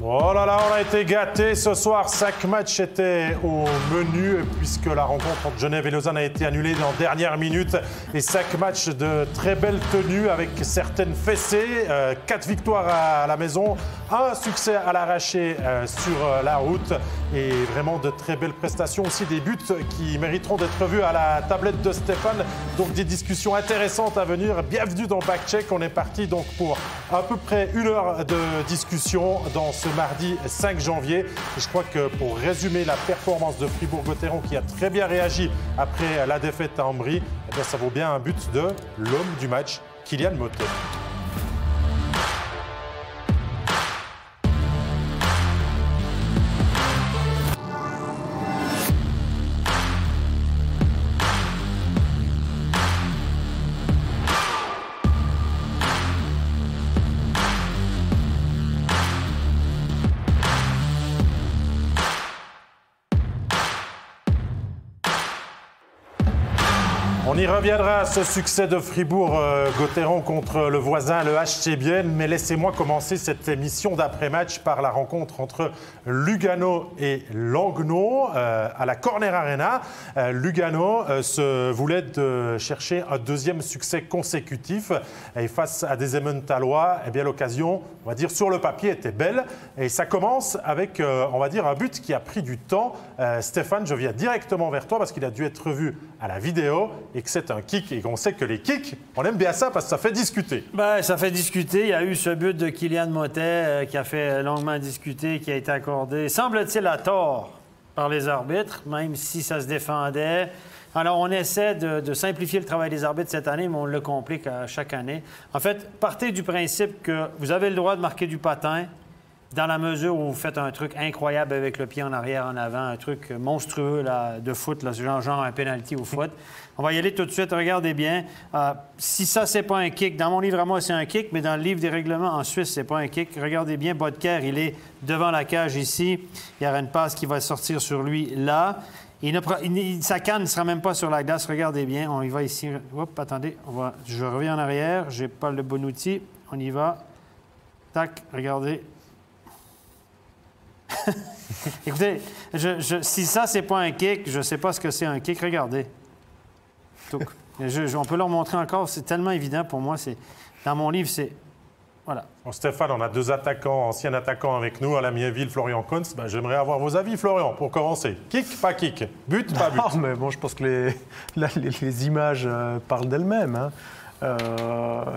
Oh là là, on a été gâtés ce soir. 5 matchs étaient au menu puisque la rencontre entre Genève et Lausanne a été annulée en dernière minute. Et 5 matchs de très belle tenue avec certaines fessées. 4 victoires à la maison, un succès à l'arraché sur la route. Et vraiment de très belles prestations aussi, des buts qui mériteront d'être vus à la tablette de Stéphane. Donc des discussions intéressantes à venir. Bienvenue dans Backcheck. On est parti donc pour à peu près 1 heure de discussion dans ce mardi 5 janvier. Et je crois que pour résumer la performance de Fribourg-Gotteron qui a très bien réagi après la défaite à Ambry, eh bien, ça vaut bien un but de l'homme du match, Kylian Motet. On y reviendra à ce succès de Fribourg-Gotteron contre le voisin, le HC Bienne. Mais laissez-moi commencer cette émission d'après-match par la rencontre entre Lugano et Langnau à la Corner Arena. Lugano se voulait de chercher un deuxième succès consécutif. Et face à des Emmentalois, eh bien, l'occasion, on va dire, sur le papier était belle. Et ça commence avec, on va dire, un but qui a pris du temps. Stéphane, je viens directement vers toi parce qu'il a dû être vu à la vidéo et que c'est un kick et qu'on sait que les kicks, on aime bien ça parce que ça fait discuter. Ben, ça fait discuter. Il y a eu ce but de Kylian Motet qui a fait longuement discuter, qui a été accordé, semble-t-il, à tort par les arbitres, même si ça se défendait. Alors, on essaie de simplifier le travail des arbitres cette année, mais on le complique à chaque année. En fait, partez du principe que vous avez le droit de marquer du patin dans la mesure où vous faites un truc incroyable avec le pied en arrière, en avant, un truc monstrueux là, de foot, là, genre un penalty au foot. On va y aller tout de suite. Regardez bien. Si ça, c'est pas un kick, dans mon livre à moi, c'est un kick, mais dans le livre des règlements en Suisse, c'est pas un kick. Regardez bien, Bodker, il est devant la cage ici. Il y aura une passe qui va sortir sur lui là. Sa canne ne sera même pas sur la glace. Regardez bien. On y va ici. Hop, attendez. Je reviens en arrière. J'ai pas le bon outil. On y va. Tac, regardez. Écoutez, si ça, c'est pas un kick, je sais pas ce que c'est un kick. Regardez. On peut leur montrer encore. C'est tellement évident pour moi. Dans mon livre, c'est... Voilà. Bon, Stéphane, on a 2 attaquants, anciens attaquants avec nous, à la Mieville, Florian Kuntz. Ben, j'aimerais avoir vos avis, Florian, pour commencer. Kick, pas kick. But, pas but. Non, mais bon, je pense que les images parlent d'elles-mêmes. Hein.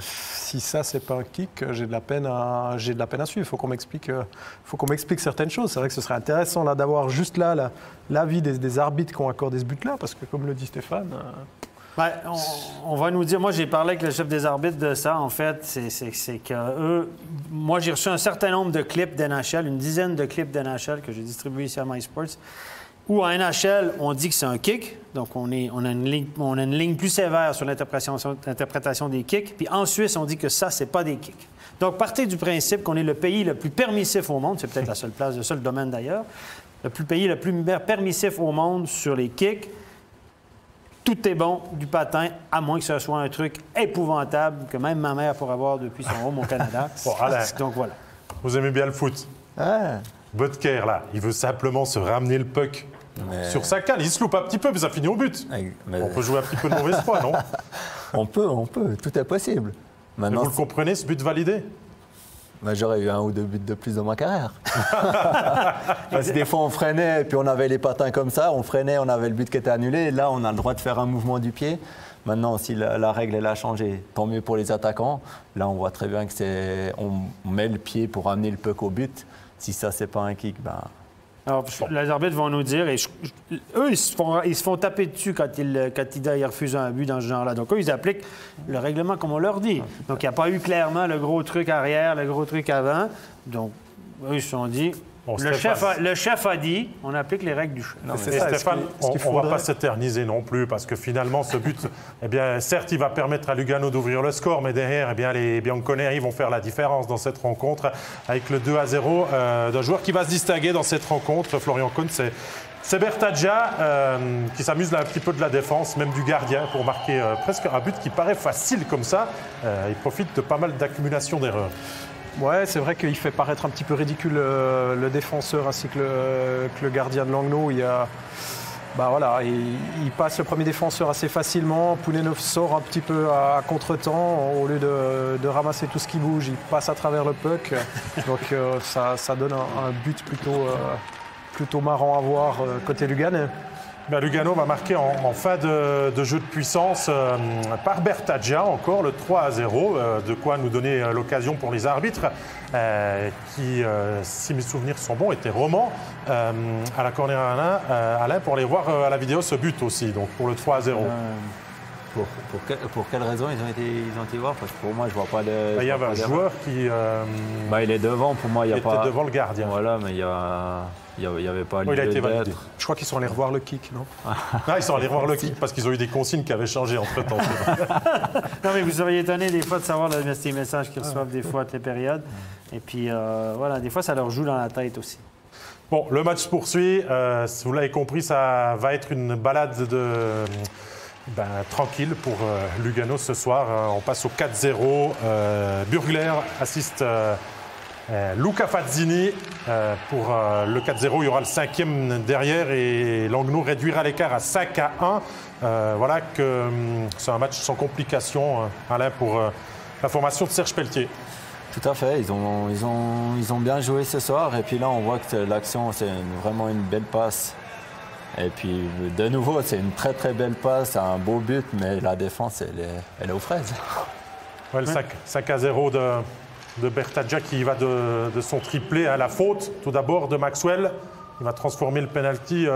Si ça, c'est pas un kick, j'ai de la peine à suivre. Il faut qu'on m'explique certaines choses. C'est vrai que ce serait intéressant là, d'avoir juste là l'avis des arbitres qui ont accordé ce but-là, parce que comme le dit Stéphane... Ben, on va nous dire... Moi, j'ai parlé avec le chef des arbitres de ça, en fait. C'est qu'eux... Moi, j'ai reçu un certain nombre de clips d'NHL, une dizaine de clips d'NHL que j'ai distribués ici à MySports, où en NHL, on dit que c'est un kick. Donc, on a une ligne plus sévère sur l'interprétation des kicks. Puis en Suisse, on dit que ça, c'est pas des kicks. Donc, partez du principe qu'on est le pays le plus permissif au monde. C'est peut-être la seule place, le seul domaine d'ailleurs. Pays le plus permissif au monde sur les kicks. Tout est bon du patin, à moins que ce soit un truc épouvantable que même ma mère pourrait avoir depuis son home au Canada. Bon, Alain, donc voilà. Vous aimez bien le foot. Ah. Bodker, là, il veut simplement se ramener le puck sur sa canne. Il se loupe un petit peu, mais ça finit au but. On peut jouer un petit peu de mauvaise foi, non? On peut. Tout est possible. Maintenant, mais vous le comprenez, ce but validé? J'aurais eu 1 ou 2 buts de plus dans ma carrière. Parce que des fois, on freinait, et puis on avait les patins comme ça. On freinait, on avait le but qui était annulé. Et là, on a le droit de faire un mouvement du pied. Maintenant, si la règle elle a changé, tant mieux pour les attaquants. Là, on voit très bien que on met le pied pour amener le puck au but. Si ça, c'est pas un kick, ben... Alors, les arbitres vont nous dire, et eux, ils se font taper dessus quand ils refusent un but dans ce genre-là. Donc, eux, ils appliquent le règlement comme on leur dit. Donc, il n'y a pas eu clairement le gros truc arrière, le gros truc avant. Donc, eux, ils se sont dit... Bon, le chef a dit, on applique les règles du chef. Non, Stéphane, on ne va pas s'éterniser non plus, parce que finalement, ce but, eh bien, certes, il va permettre à Lugano d'ouvrir le score, mais derrière, eh bien, les Bianconeri vont faire la différence dans cette rencontre, avec le 2-0 d'un joueur qui va se distinguer dans cette rencontre. Florian Kuntz, c'est Bertaggia qui s'amuse là un petit peu de la défense, même du gardien, pour marquer presque un but qui paraît facile comme ça. Il profite de pas mal d'accumulation d'erreurs. Ouais, c'est vrai qu'il fait paraître un petit peu ridicule le défenseur ainsi que le gardien de Langnau. Il passe le premier défenseur assez facilement. Poulenov sort un petit peu à contre-temps. Au lieu de ramasser tout ce qui bouge, il passe à travers le puck. Donc ça donne un but plutôt marrant à voir côté Luganais. Lugano va marquer en fin de jeu de puissance par Bertaggia, encore le 3-0, de quoi nous donner l'occasion pour les arbitres qui, si mes souvenirs sont bons, étaient romans à la Corner Alain, pour les voir à la vidéo ce but aussi, donc pour le 3-0. Pour quelle raison ils ont été voir? Parce que pour moi, je vois pas de. Il y avait un joueur qui. Il est devant, pour moi, il y a pas. Il était devant le gardien. Voilà, mais il y avait pas lieu il a été validé. d'être. Je crois qu'ils sont allés revoir le kick, non? Ils sont allés revoir le kick parce qu'ils ont eu des consignes qui avaient changé entre-temps. Non, mais vous seriez étonné des fois de savoir les messages qu'ils reçoivent des fois à toutes les périodes. Et puis, des fois, ça leur joue dans la tête aussi. Bon, le match se poursuit. Vous l'avez compris, ça va être une balade tranquille pour Lugano ce soir. On passe au 4-0. Burgler assiste Luca Fazzini. Pour le 4-0, il y aura le 5e derrière et Langnau réduira l'écart à 5-1. Voilà que c'est un match sans complication, Alain, pour la formation de Serge Pelletier. Tout à fait, ils ont bien joué ce soir. Et puis là, on voit que l'action, c'est vraiment une belle passe. Et puis, de nouveau, c'est une très très belle passe, un beau but, mais la défense, elle est aux fraises. Ouais, le 5-0 de Bertaggia qui va de son triplé à la faute, tout d'abord de Maxwell. Il va transformer le penalty,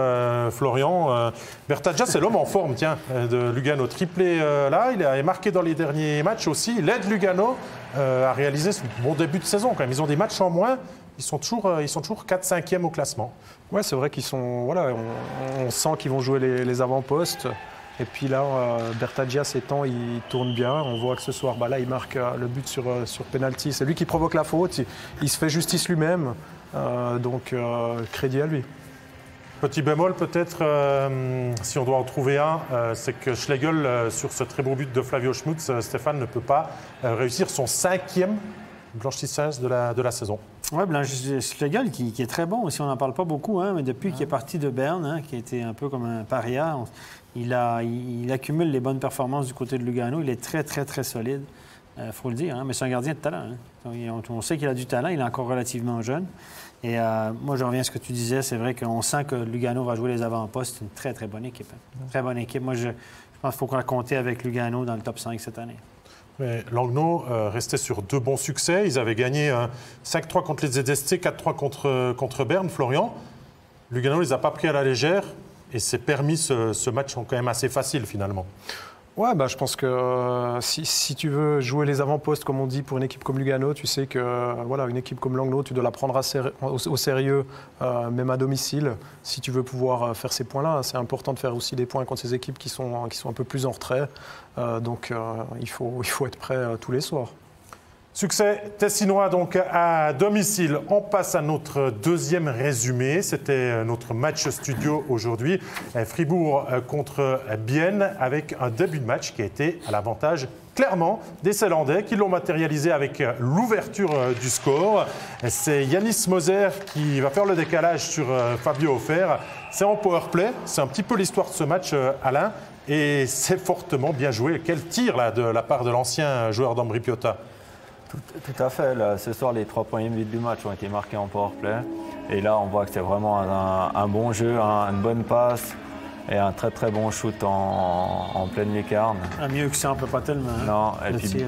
Florian. Bertaggia, c'est l'homme en forme, de Lugano. Triplé là, il a marqué dans les derniers matchs aussi. Il aide Lugano à réaliser ce bon début de saison quand même. Ils ont des matchs en moins. Ils sont toujours 4-5e au classement. Ouais, c'est vrai qu'ils sont. Voilà, on sent qu'ils vont jouer les avant-postes. Et puis là, Bertaggia s'étend, il tourne bien. On voit que ce soir, là, il marque le but sur penalty. C'est lui qui provoque la faute. Il se fait justice lui-même. Donc, crédit à lui. Petit bémol peut-être, si on doit en trouver un, c'est que Schlegel, sur ce très beau but de Flavio Schmutz, Stéphane ne peut pas réussir son 5e blanchissage de la saison. Oui, Schlegel qui est très bon aussi. On n'en parle pas beaucoup, mais depuis qu'il est parti de Berne, qui a été un peu comme un paria, il accumule les bonnes performances du côté de Lugano. Il est très, très, très solide, il faut le dire. Mais c'est un gardien de talent. On sait qu'il a du talent. Il est encore relativement jeune. Et moi, je reviens à ce que tu disais. C'est vrai qu'on sent que Lugano va jouer les avant-postes. C'est une très, très bonne équipe. Très bonne équipe. Moi, je pense qu'il faut compter avec Lugano dans le top 5 cette année. Mais Langnau restait sur 2 bons succès. Ils avaient gagné 5-3 contre les ZST, 4-3 contre Berne, Florian. Lugano ne les a pas pris à la légère et s'est permis ce match quand même assez facile finalement. Ouais, je pense que si tu veux jouer les avant-postes, comme on dit, pour une équipe comme Lugano, tu sais que une équipe comme Langnau, tu dois la prendre au sérieux, même à domicile, si tu veux pouvoir faire ces points-là. C'est important de faire aussi des points contre ces équipes qui sont un peu plus en retrait. Donc, il faut être prêt tous les soirs. Succès tessinois donc à domicile. On passe à notre deuxième résumé. C'était notre match studio aujourd'hui. Fribourg contre Bienne avec un début de match qui a été à l'avantage clairement des Zélandais qui l'ont matérialisé avec l'ouverture du score. C'est Yanis Moser qui va faire le décalage sur Fabio Offert. C'est en powerplay. C'est un petit peu l'histoire de ce match, Alain. Et c'est fortement bien joué. Quel tir là, de la part de l'ancien joueur d'Ambri Piotta. Tout à fait. Là, ce soir, les 3 premiers buts du match ont été marqués en powerplay. Et là, on voit que c'est vraiment un bon jeu, une bonne passe et un très très bon shoot en pleine lucarne. Mieux que ça, on ne peut pas tellement. Non, et puis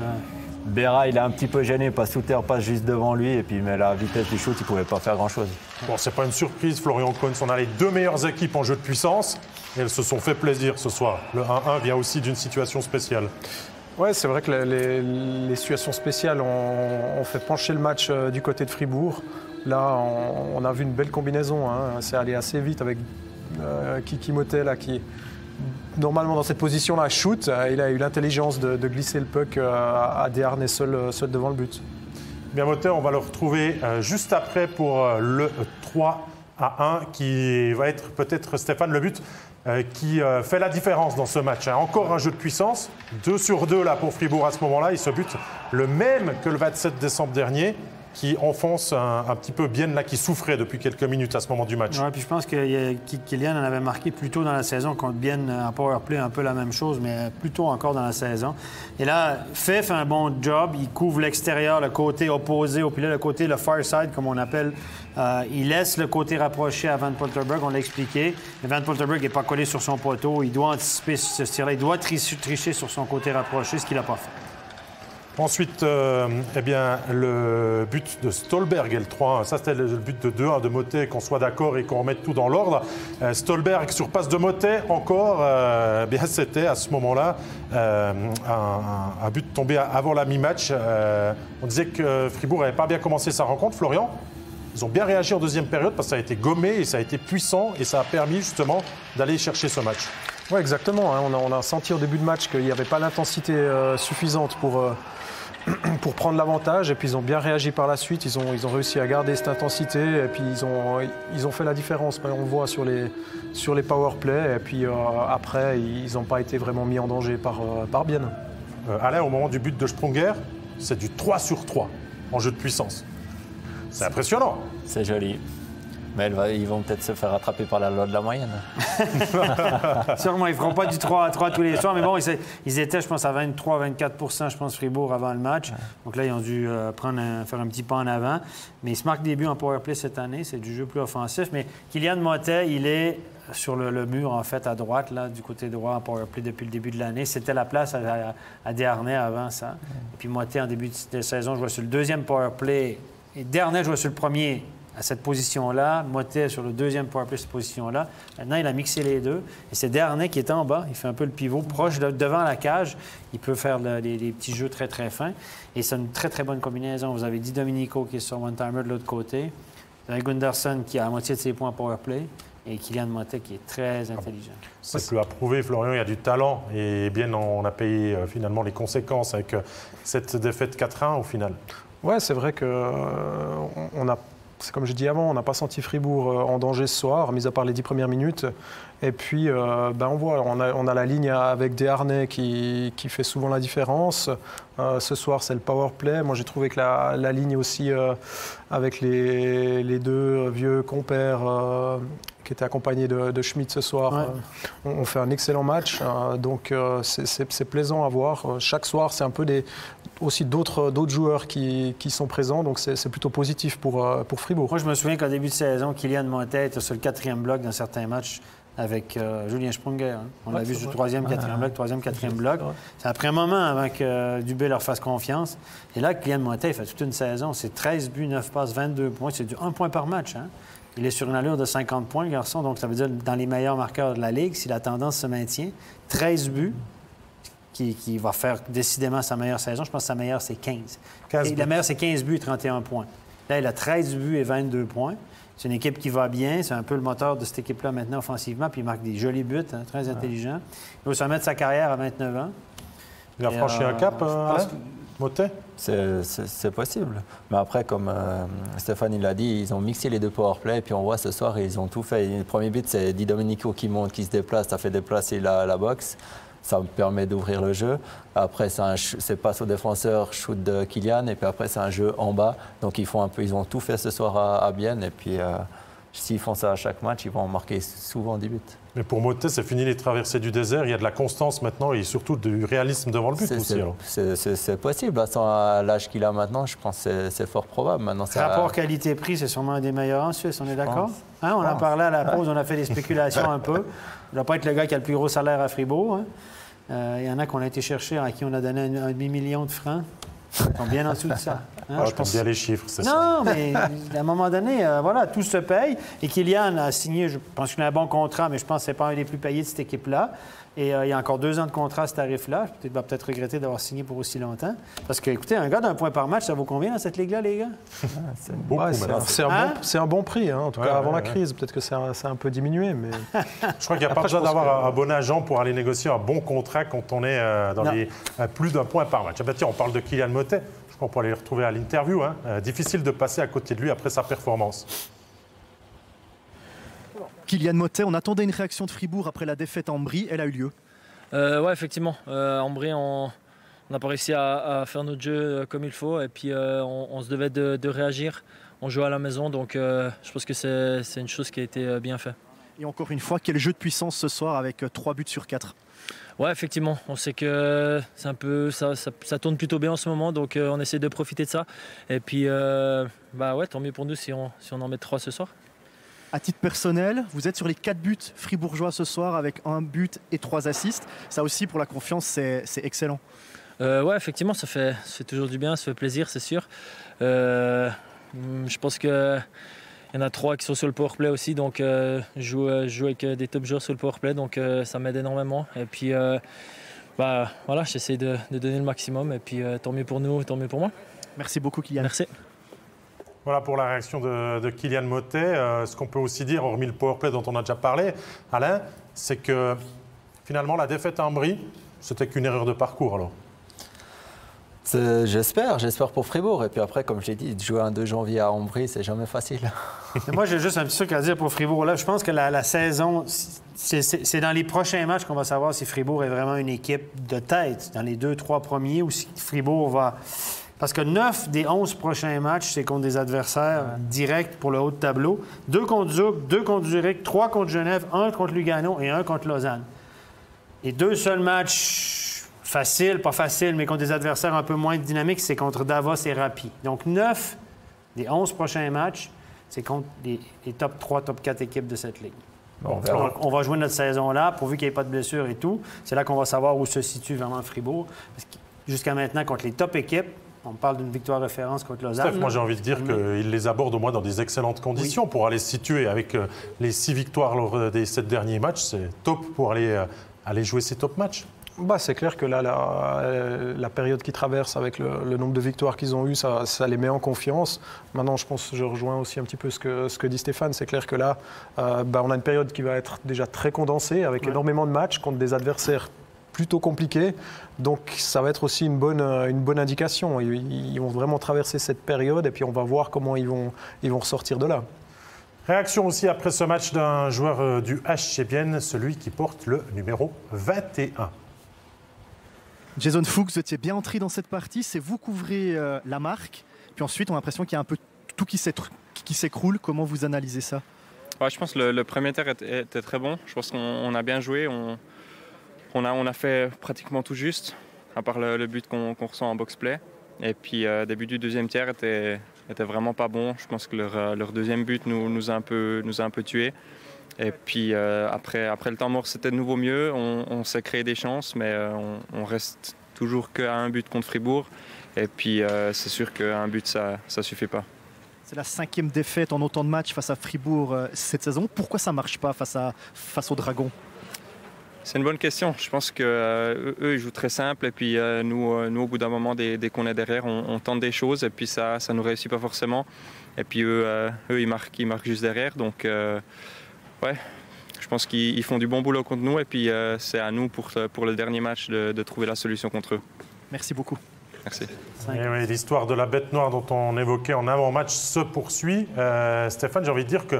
Berra, il est un petit peu gêné parce que Souter passe juste devant lui. Mais la vitesse du shoot, il ne pouvait pas faire grand-chose. Bon, c'est pas une surprise, Florian Kohns. On a les 2 meilleures équipes en jeu de puissance. Et elles se sont fait plaisir ce soir. Le 1-1 vient aussi d'une situation spéciale. Ouais, c'est vrai que les situations spéciales ont fait pencher le match du côté de Fribourg. Là, on a vu une belle combinaison. C'est allé assez vite avec Kiki Motet, là, qui, normalement, dans cette position-là, shoot. Il a eu l'intelligence de glisser le puck à Desharnais seul devant le but. Bien, Motet, on va le retrouver juste après pour le 3-1, qui va être peut-être, Stéphane, le but qui fait la différence dans ce match. Encore un jeu de puissance, 2 sur 2 là pour Fribourg à ce moment-là. Il se bute le même que le 27 décembre dernier. qui enfonce un petit peu Bienne, là, qui souffrait depuis quelques minutes à ce moment du match. Oui, puis je pense que Kylian en avait marqué plus tôt dans la saison contre Bienne en powerplay, un peu la même chose, mais plus tôt encore dans la saison. Et là, fait un bon job. Il couvre l'extérieur, le côté opposé au pilet, le côté, le far side, comme on appelle. Il laisse le côté rapproché à Van Potterberg, on l'a expliqué. Mais Van Potterberg n'est pas collé sur son poteau. Il doit anticiper ce tir-là. Il doit tricher sur son côté rapproché, ce qu'il n'a pas fait. Ensuite, eh bien, le but de Stolberg et le 3-1. Ça, c'était le but de 2-1 de Motet, qu'on soit d'accord et qu'on remette tout dans l'ordre. Stolberg sur passe de Motet, encore. Eh bien, c'était à ce moment-là un but tombé avant la mi-match. On disait que Fribourg n'avait pas bien commencé sa rencontre. Florian, ils ont bien réagi en deuxième période parce que ça a été gommé et ça a été puissant et ça a permis justement d'aller chercher ce match. Oui, exactement. On a senti au début de match qu'il n'y avait pas l'intensité suffisante pour prendre l'avantage, et puis ils ont bien réagi par la suite. Ils ont réussi à garder cette intensité, et puis ils ont fait la différence. On le voit sur les power play, et puis après ils n'ont pas été vraiment mis en danger par Bienne. Alain, au moment du but de Sprunger, c'est du 3 sur 3 en jeu de puissance. C'est impressionnant. C'est joli. Mais ils vont peut-être se faire attraper par la loi de la moyenne. Sûrement, ils ne feront pas du 3 à 3 tous les soirs. Mais bon, ils étaient, je pense, à 23-24 je pense, Fribourg avant le match. Donc là, ils ont dû faire un petit pas en avant. Mais ils se marquent des buts en powerplay cette année. C'est du jeu plus offensif. Mais Kylian Motet, il est sur le mur, en fait, à droite, là, du côté droit en powerplay depuis le début de l'année. C'était la place à Desharnais avant ça. Et puis Motet, en début de saison, jouait sur le deuxième powerplay. Et Desharnais jouait sur le premier à cette position-là. Motet sur le deuxième powerplay, cette position-là. Maintenant, il a mixé les deux. Et c'est Desharnais qui est en bas. Il fait un peu le pivot, proche devant la cage. Il peut faire les petits jeux très, très fins. Et c'est une très, très bonne combinaison. Vous avez Di Domenico qui est sur one-timer de l'autre côté. Vous avez Gunderson qui a la moitié de ses points en powerplay. Et Kylian Motet qui est très intelligent. C'est plus à prouver, Florian, il y a du talent. Et bien, on a payé finalement les conséquences avec cette défaite 4-1 au final. Ouais, c'est vrai que c'est comme j'ai dit avant, on n'a pas senti Fribourg en danger ce soir, mis à part les 10 premières minutes. Et puis, on voit, on a la ligne avec Desharnais qui fait souvent la différence. Ce soir, c'est le power play. Moi, j'ai trouvé que la ligne aussi, avec les deux vieux compères qui étaient accompagnés de Schmidt ce soir, ouais. On fait un excellent match. Donc, c'est plaisant à voir. Chaque soir, c'est un peu aussi d'autres joueurs qui sont présents. Donc, c'est plutôt positif pour Fribourg. Moi, je me souviens qu'au début de saison, Kylian Motet était sur le 4e bloc dans certains matchs avec Julien Sprunger. Hein. On l'a vu sur le 3e, 4e bloc, 3e, 4e bloc. C'est après un moment avant que Dubé leur fasse confiance. Et là, Kylian Motet, il fait toute une saison. C'est 13 buts, 9 passes, 22 points. C'est 1 point par match. Hein. Il est sur une allure de 50 points, le garçon. Donc, ça veut dire dans les meilleurs marqueurs de la Ligue, si la tendance se maintient. 13 buts, qui va faire décidément sa meilleure saison. Je pense que sa meilleure, c'est 15. Et la meilleure, c'est 15 buts et 31 points. Là, il a 13 buts et 22 points. C'est une équipe qui va bien. C'est un peu le moteur de cette équipe-là maintenant offensivement. Puis il marque des jolis buts, hein, très intelligent. Il va se remettre sa carrière à 29 ans. Il a franchi un cap, Motet? C'est possible. Mais après, comme Stéphane il l'a dit, ils ont mixé les deux powerplay. Et puis on voit ce soir, ils ont tout fait. Le premier but, c'est Di Domenico qui monte, qui se déplace. Ça fait déplacer la boxe. Ça me permet d'ouvrir le jeu. Après, c'est passe au défenseur, shoot de Kylian. Et puis après, c'est un jeu en bas. Donc, ils ont tout fait ce soir à Bienne. Et puis, s'ils font ça à chaque match, ils vont marquer souvent 10 buts. Mais pour Motet, c'est fini les traversées du désert. Il y a de la constance maintenant et surtout du réalisme devant le but aussi. C'est possible. À l'âge qu'il a maintenant, je pense que c'est fort probable. Maintenant, rapport qualité-prix, c'est sûrement un des meilleurs en Suisse. On est d'accord? Hein, on en parlait à la pause. On a fait des spéculations un peu. Il ne doit pas être le gars qui a le plus gros salaire à Fribourg. Hein. Il y en a qu'on a été chercher, à qui on a donné un demi-million de francs. Ils sont bien en dessous de ça. Hein? Je pense bien les chiffres, c'est ça. Non, mais à un moment donné, voilà, tout se paye. Et Kylian a signé, je pense qu'il a un bon contrat, mais je pense que ce n'est pas un des plus payés de cette équipe-là. Et il y a encore 2 ans de contrat à ce tarif-là. Il va peut-être regretter d'avoir signé pour aussi longtemps. Parce que, écoutez, un gars d'un point par match, ça vaut combien dans cette ligue-là, les gars? C'est un bon prix, hein, en tout cas avant la crise. Peut-être que ça a un peu diminué. Mais... Je crois qu'il n'y a pas besoin d'avoir un bon agent pour aller négocier un bon contrat quand on est dans les plus d'un point par match. Ah ben, tiens, on parle de Kylian Motet. Je crois qu'on pourrait aller le retrouver à l'interview. Hein. Difficile de passer à côté de lui après sa performance. Kylian Motet, on attendait une réaction de Fribourg après la défaite à Ambry. Elle a eu lieu. Ouais, effectivement. Ambry, on n'a pas réussi à faire notre jeu comme il faut. Et puis, on se devait de réagir. On joue à la maison, donc je pense que c'est une chose qui a été bien faite. Et encore une fois, quel jeu de puissance ce soir avec 3 buts sur 4? Ouais, effectivement. On sait que c'est un peu, ça tourne plutôt bien en ce moment, donc on essaie de profiter de ça. Et puis, ouais, tant mieux pour nous si on en met 3 ce soir. À titre personnel, vous êtes sur les 4 buts fribourgeois ce soir avec 1 but et 3 assists. Ça aussi, pour la confiance, c'est excellent. Ouais, effectivement, ça fait toujours du bien, ça fait plaisir, c'est sûr. Je pense qu'il y en a 3 qui sont sur le powerplay aussi, donc je joue avec des top joueurs sur le powerplay, donc ça m'aide énormément. Et puis, voilà, j'essaie de donner le maximum, et puis tant mieux pour nous, tant mieux pour moi. Merci beaucoup, Kylian. Merci. Voilà pour la réaction de Kylian Motet. Ce qu'on peut aussi dire, hormis le powerplay dont on a déjà parlé, Alain, c'est que finalement la défaite à Ambry, c'était qu'une erreur de parcours alors. J'espère pour Fribourg. Et puis après, comme je l'ai dit, de jouer un 2 janvier à Ambry, c'est jamais facile. Moi, j'ai juste un petit truc à dire pour Fribourg. Là, je pense que la saison, c'est dans les prochains matchs qu'on va savoir si Fribourg est vraiment une équipe de tête, dans les 2-3 premiers, ou si Fribourg va... Parce que 9 des 11 prochains matchs, c'est contre des adversaires directs pour le haut de tableau. 2 contre Zug, 2 contre Zurich, 3 contre Genève, 1 contre Lugano et 1 contre Lausanne. Les 2 seuls matchs... facile, pas facile, mais contre des adversaires un peu moins dynamiques, c'est contre Davos et Rappi. Donc, 9 des 11 prochains matchs, c'est contre les top 3, top 4 équipes de cette ligue. Bon, on va jouer notre saison là, pourvu qu'il n'y ait pas de blessures et tout. C'est là qu'on va savoir où se situe vraiment Fribourg. Parce que jusqu'à maintenant, contre les top équipes, on parle d'une victoire référence contre Lausanne. Steph, moi, j'ai envie de dire qu'il les aborde au moins dans des excellentes conditions pour aller se situer avec les 6 victoires lors des 7 derniers matchs. C'est top pour aller jouer ces top matchs. C'est clair que là, la période qu'ils traversent avec le nombre de victoires qu'ils ont eues, ça les met en confiance. Maintenant, je rejoins aussi un petit peu ce que dit Stéphane. C'est clair que là, on a une période qui va être déjà très condensée, avec énormément de matchs contre des adversaires plutôt compliqués. Donc, ça va être aussi une bonne indication. Ils vont vraiment traverser cette période et puis on va voir comment ils vont ressortir de là. Réaction aussi après ce match d'un joueur du HC Bienne, celui qui porte le numéro 21. Jason Fuchs, vous étiez bien entré dans cette partie, c'est vous couvrez la marque, puis ensuite on a l'impression qu'il y a un peu tout qui s'écroule. Comment vous analysez ça? Ouais, je pense que le premier tiers était très bon. Je pense qu'on a bien joué, on a fait pratiquement tout juste, à part le but qu'on ressent en box-play. Et puis début du deuxième tiers était vraiment pas bon. Je pense que leur deuxième but nous a un peu tués. Et puis après le temps mort, c'était de nouveau mieux. On s'est créé des chances, mais on reste toujours qu'à un but contre Fribourg. Et puis c'est sûr qu'un but, ça suffit pas. C'est la 5e défaite en autant de matchs face à Fribourg cette saison. Pourquoi ça ne marche pas face aux Dragons? C'est une bonne question. Je pense qu'eux, ils jouent très simple. Et puis nous, au bout d'un moment, dès qu'on est derrière, on tente des choses. Et puis ça ne nous réussit pas forcément. Et puis eux ils marquent juste derrière. Donc... ouais, je pense qu'ils font du bon boulot contre nous et puis c'est à nous pour le dernier match de trouver la solution contre eux. Merci beaucoup. Merci. Oui, l'histoire de la bête noire dont on évoquait en avant-match se poursuit. Stéphane, j'ai envie de dire que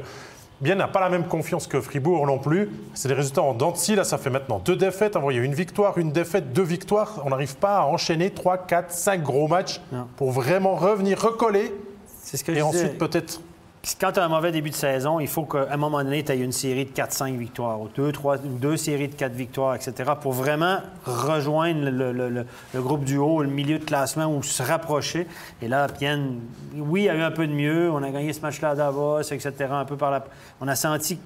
Bienne n'a pas la même confiance que Fribourg non plus. C'est des résultats en dents de scie. Là, ça fait maintenant 2 défaites. Il y a une victoire, une défaite, 2 victoires. On n'arrive pas à enchaîner 3, 4, 5 gros matchs pour vraiment revenir, recoller. C'est ce que et ensuite peut-être... Quand tu as un mauvais début de saison, il faut qu'à un moment donné, tu aies une série de 4-5 victoires, ou 2 séries de 4 victoires, etc., pour vraiment rejoindre le groupe du haut, le milieu de classement, ou se rapprocher. Et là, Bienne, oui, il y a eu un peu de mieux. On a gagné ce match-là à Davos, etc., un peu par la... On a senti...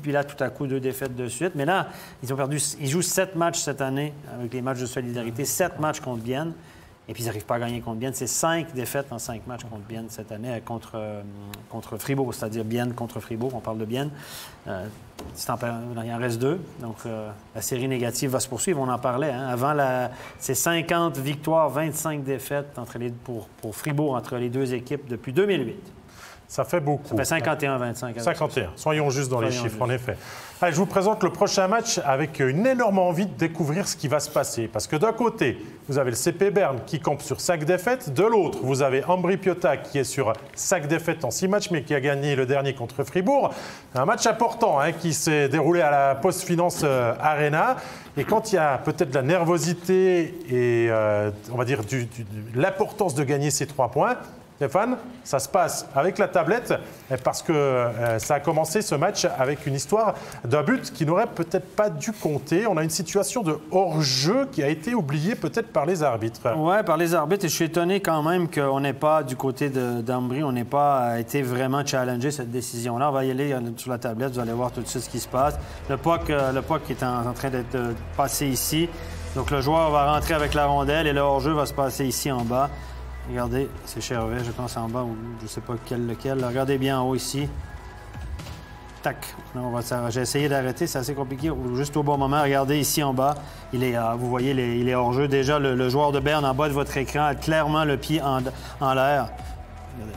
Puis là, tout à coup, 2 défaites de suite. Mais là, ils jouent 7 matchs cette année, avec les matchs de solidarité, 7 matchs contre Bienne. Et puis, ils n'arrivent pas à gagner contre Bienne. C'est 5 défaites en 5 matchs contre Bienne cette année, contre Fribourg, c'est-à-dire Bienne contre Fribourg. On parle de Bienne. Il en reste 2. Donc, la série négative va se poursuivre. On en parlait. Avant, c'est 50 victoires, 25 défaites pour Fribourg entre les 2 équipes depuis 2008. Ça fait beaucoup. Ça fait 51-25. 51. Soyons juste dans les chiffres, juste. en effet. Allez, je vous présente le prochain match avec une énorme envie de découvrir ce qui va se passer. Parce que d'un côté, vous avez le CP Berne qui campe sur 5 défaites. De l'autre, vous avez Ambry Piotta qui est sur 5 défaites en 6 matchs, mais qui a gagné le dernier contre Fribourg. Un match important qui s'est déroulé à la Postfinance Arena. Et quand il y a peut-être de la nervosité et, on va dire, l'importance de gagner ces 3 points, Stéphane, ça se passe avec la tablette parce que ça a commencé ce match avec une histoire d'un but qui n'aurait peut-être pas dû compter. On a une situation de hors-jeu qui a été oubliée peut-être par les arbitres. Oui, par les arbitres. Et je suis étonné quand même qu'on n'ait pas, du côté d'Ambry, on n'ait pas été vraiment challengé cette décision-là. On va y aller sur la tablette, vous allez voir tout de suite ce qui se passe. Le puck est en train d'être passé ici. Donc le joueur va rentrer avec la rondelle et le hors-jeu va se passer ici en bas. Regardez, c'est Chervet, je pense en bas, ou je ne sais pas lequel. Regardez bien en haut ici. Tac. J'ai essayé d'arrêter, c'est assez compliqué. Juste au bon moment, regardez ici en bas. Vous voyez, il est hors jeu. Déjà, le joueur de Berne en bas de votre écran a clairement le pied en l'air.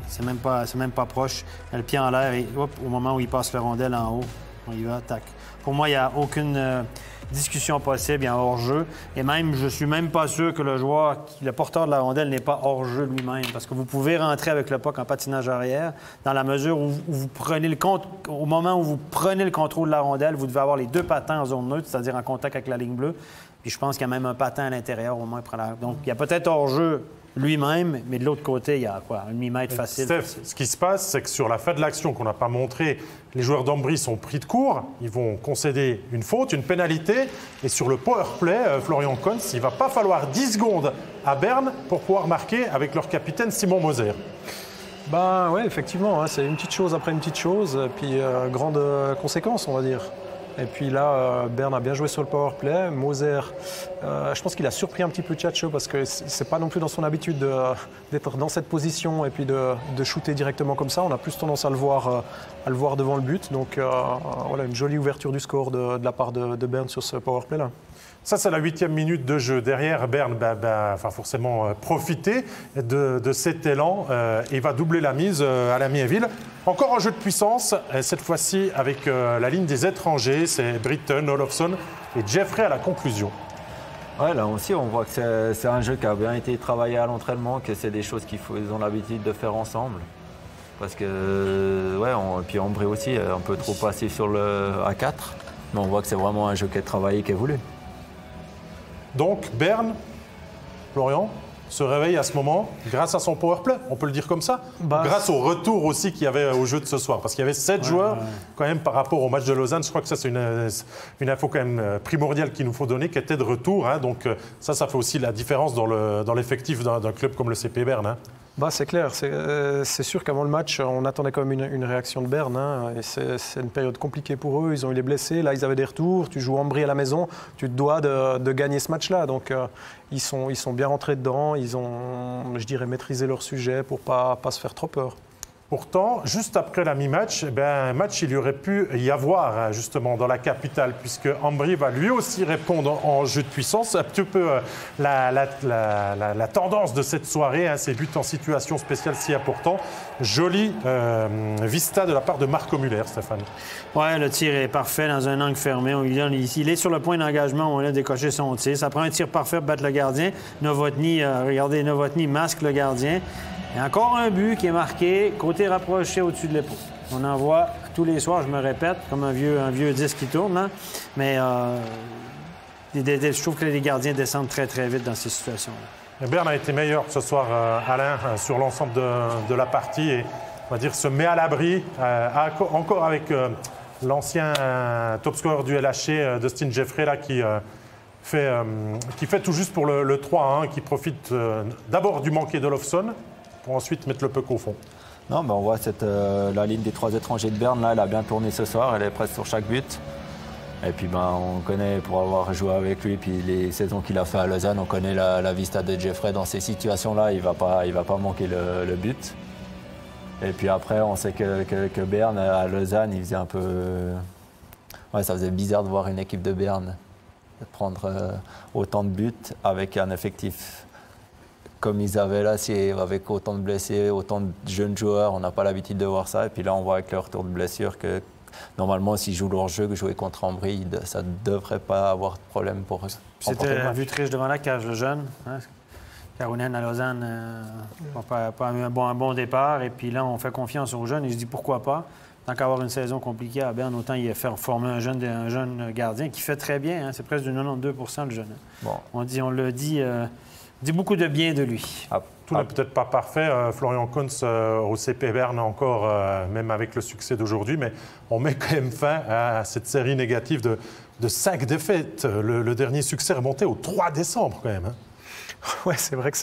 C'est même pas proche. Il a le pied en l'air et hop, au moment où il passe le rondelle en haut, on y va, tac. Pour moi, il n'y a aucune discussion possible, il y a hors-jeu. Et même, je ne suis même pas sûr que le porteur de la rondelle n'est pas hors-jeu lui-même. Parce que vous pouvez rentrer avec le puck en patinage arrière dans la mesure où vous prenez au moment où vous prenez le contrôle de la rondelle, vous devez avoir les 2 patins en zone neutre, c'est-à-dire en contact avec la ligne bleue. Puis je pense qu'il y a même un patin à l'intérieur au moment où il prend la... Donc, il y a peut-être hors-jeu lui-même, mais de l'autre côté, il y a quoi, un demi-mètre facile. Steph, ce qui se passe, c'est que sur la fin de l'action qu'on n'a pas montré, les joueurs d'Ambry sont pris de court. Ils vont concéder une faute, une pénalité. Et sur le power play, Florian Kohns, il ne va pas falloir 10 secondes à Berne pour pouvoir marquer avec leur capitaine Simon Moser. Ben oui, effectivement, c'est une petite chose après une petite chose, puis grande conséquence, on va dire. Et puis là, Berne a bien joué sur le power play. Moser, je pense qu'il a surpris un petit peu Tchatcho parce que c'est pas non plus dans son habitude d'être dans cette position et puis de shooter directement comme ça. On a plus tendance à le voir devant le but. Donc voilà, une jolie ouverture du score de la part de Berne sur ce power play là. Ça, c'est la 8e minute de jeu. Derrière, Berne va forcément profiter de cet élan et va doubler la mise à la Miéville. Encore un jeu de puissance, cette fois-ci avec la ligne des étrangers. C'est Britton, Olofsson et Jeffrey à la conclusion. Ouais, là aussi, on voit que c'est un jeu qui a bien été travaillé à l'entraînement, que c'est des choses qu'ils ont l'habitude de faire ensemble. Parce que, puis Ambry aussi, un peu trop passif sur le A4. Mais on voit que c'est vraiment un jeu qui est travaillé, qui est voulu. Donc, Berne, Florian, se réveille à ce moment grâce à son powerplay, on peut le dire comme ça. Grâce au retour aussi qu'il y avait au jeu de ce soir. Parce qu'il y avait 7 joueurs, quand même, par rapport au match de Lausanne. Je crois que ça, c'est une info quand même primordiale qu'il nous faut donner, qui était de retour. Donc, ça fait aussi la différence dans l'effectif d'un club comme le CP Berne. C'est clair. C'est sûr qu'avant le match, on attendait quand même une réaction de Berne. Et c'est une période compliquée pour eux. Ils ont eu les blessés. Là, ils avaient des retours. Tu joues Ambry à la maison. Tu te dois de gagner ce match-là. Donc, ils sont bien rentrés dedans. Ils ont, je dirais, maîtrisé leur sujet pour pas se faire trop peur. Pourtant, juste après la mi-match, un match, il y aurait pu y avoir justement dans la capitale, puisque Ambry va lui aussi répondre en jeu de puissance. Un petit peu la tendance de cette soirée, ces buts en situation spéciale si important. Joli vista de la part de Marco Müller, Stéphane. Oui, le tir est parfait dans un angle fermé. Il est sur le point d'engagement, on a décoché son tir. Ça prend un tir parfait pour battre le gardien. Novotny, regardez, Novotny masque le gardien. Et encore un but qui est marqué, côté rapproché au-dessus de l'épaule. On en voit tous les soirs, je me répète, comme un vieux disque qui tourne. Mais je trouve que les gardiens descendent très, très vite dans ces situations-là. Berne a été meilleur ce soir, Alain, sur l'ensemble de la partie. Et on va dire se met à l'abri, encore avec l'ancien top scorer du LHC, Dustin Jeffrey, là, qui fait tout juste pour le 3-1, qui profite d'abord du manqué d'Olofsson, pour ensuite mettre le puck au fond. Non, on voit la ligne des 3 étrangers de Berne, là, elle a bien tourné ce soir, elle est presque sur chaque but. Et puis on connaît, pour avoir joué avec lui, puis les saisons qu'il a fait à Lausanne, on connaît la vista de Jeffrey. Dans ces situations-là, il va pas manquer le but. Et puis après, on sait que Berne, à Lausanne, il faisait un peu... ça faisait bizarre de voir une équipe de Berne prendre autant de buts avec un effectif comme ils avaient là, avec autant de blessés, autant de jeunes joueurs, on n'a pas l'habitude de voir ça. Et puis là, on voit avec le retour de blessure que normalement, s'ils jouent leur jeu, jouer contre Ambry, ça ne devrait pas avoir de problème pour eux. C'était vu triche devant la cage, le jeune. Hein? Karunen à Lausanne n'a pas eu un bon départ. Et puis là, on fait confiance aux jeunes. Et je dis pourquoi pas. Tant qu'avoir une saison compliquée à Berne, autant y faire former un jeune gardien qui fait très bien. Hein? C'est presque du 92% le jeune. Bon. On le dit beaucoup de bien de lui. Tout n'est peut-être pas parfait. Florian Kuntz au CP Berne encore, même avec le succès d'aujourd'hui. Mais on met quand même fin à cette série négative de 5 défaites. Le dernier succès remontait au 3 décembre quand même. Hein. Oui, c'est vrai que